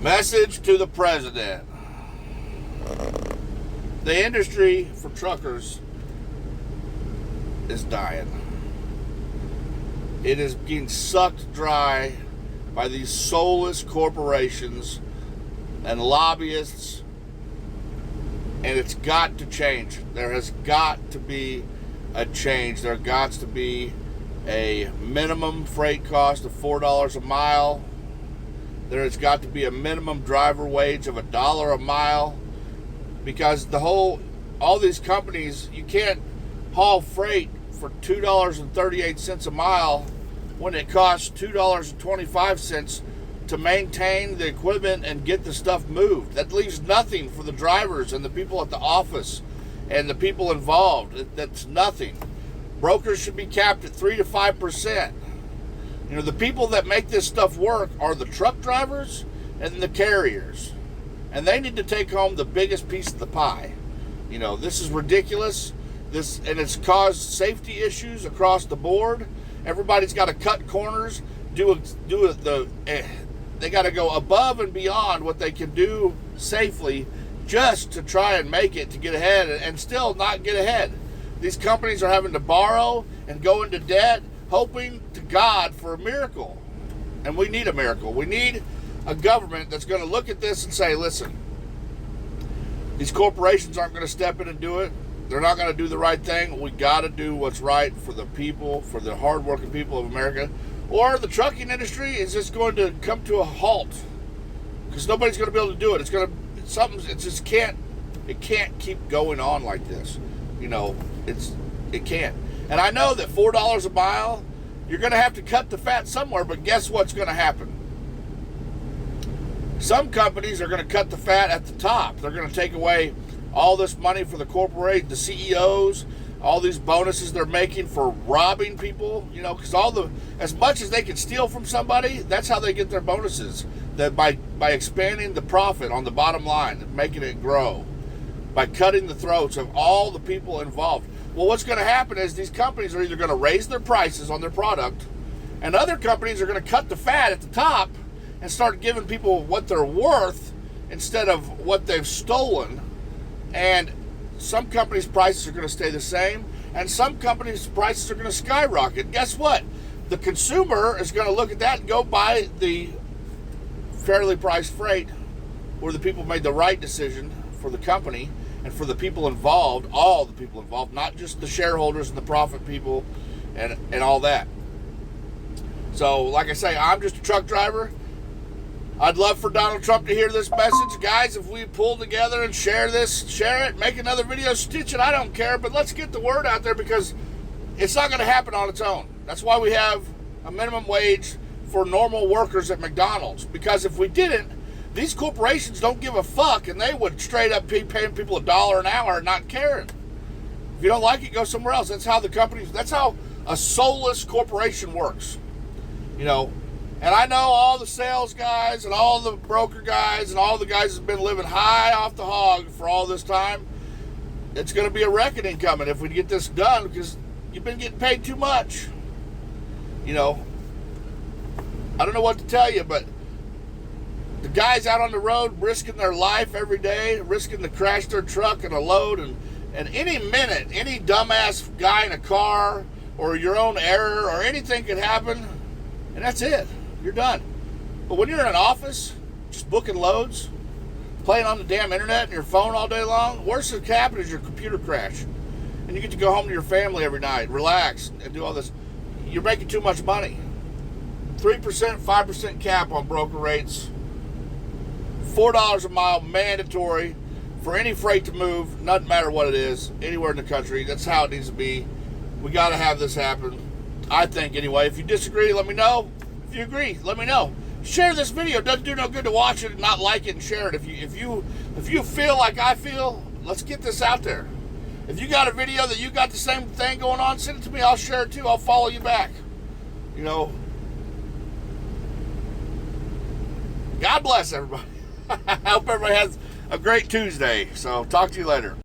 Message to the president. The industry for truckers is dying. It is being sucked dry by these soulless corporations and lobbyists, and it's got to change. There has got to be a change. There got to be a minimum freight cost of $4 a mile. There has got to be a minimum driver wage of $1 a mile, because all these companies, you can't haul freight for $2.38 a mile when it costs $2.25 to maintain the equipment and get the stuff moved. That leaves nothing for the drivers and the people at the office and the people involved. That's nothing. Brokers should be capped at 3 to 5%. You know, the people that make this stuff work are the truck drivers and the carriers. And they need to take home the biggest piece of the pie. You know, this is ridiculous. And it's caused safety issues across the board. Everybody's got to cut corners, they got to go above and beyond what they can do safely just to try and make it to get ahead, and still not get ahead. These companies are having to borrow and go into debt, hoping to God for a miracle. And we need a miracle. We need a government that's going to look at this and say, listen, these corporations aren't going to step in and do it. They're not going to do the right thing. We got to do what's right for the people, for the hardworking people of America. Or the trucking industry is just going to come to a halt, because nobody's going to be able to do it. It can't keep going on like this. You know, it can't. And I know that $4 a mile, you're going to have to cut the fat somewhere, but guess what's going to happen? Some companies are going to cut the fat at the top. They're going to take away all this money for the corporate, the CEOs, all these bonuses they're making for robbing people, you know, because as much as they can steal from somebody, that's how they get their bonuses. That by expanding the profit on the bottom line, making it grow, by cutting the throats of all the people involved. Well, what's going to happen is these companies are either going to raise their prices on their product, and other companies are going to cut the fat at the top and start giving people what they're worth instead of what they've stolen. And some companies' prices are going to stay the same, and some companies' prices are going to skyrocket. Guess what? The consumer is going to look at that and go buy the fairly priced freight, where the people made the right decision for the company and for the people involved, all the people involved, not just the shareholders and the profit people and all that. So, like I say, I'm just a truck driver. I'd love for Donald Trump to hear this message. Guys, if we pull together and share it, make another video, stitch it, I don't care, but let's get the word out there, because it's not going to happen on its own. That's why we have a minimum wage for normal workers at McDonald's, because if we didn't, these corporations don't give a fuck, and they would straight up be paying people $1 an hour and not caring. If you don't like it, go somewhere else. That's how a soulless corporation works. You know, and I know all the sales guys and all the broker guys and all the guys that have been living high off the hog for all this time. It's going to be a reckoning coming if we get this done, because you've been getting paid too much. You know, I don't know what to tell you, but the guys out on the road risking their life every day, risking to crash their truck and a load, and any minute, any dumbass guy in a car or your own error or anything could happen, and that's it. You're done. But when you're in an office, just booking loads, playing on the damn internet and your phone all day long, worst that can happen is your computer crash. And you get to go home to your family every night, relax, and do all this. You're making too much money. 3%, 5% cap on broker rates. $4 a mile mandatory for any freight to move, doesn't matter what it is, anywhere in the country. That's how it needs to be. We got to have this happen, I think, anyway. If you disagree, let me know. If you agree, let me know. Share this video. It doesn't do no good to watch it and not like it and share it. If you feel like I feel, let's get this out there. If you got a video that you got the same thing going on, send it to me. I'll share it too. I'll follow you back. You know, God bless everybody. I hope everybody has a great Tuesday. So talk to you later.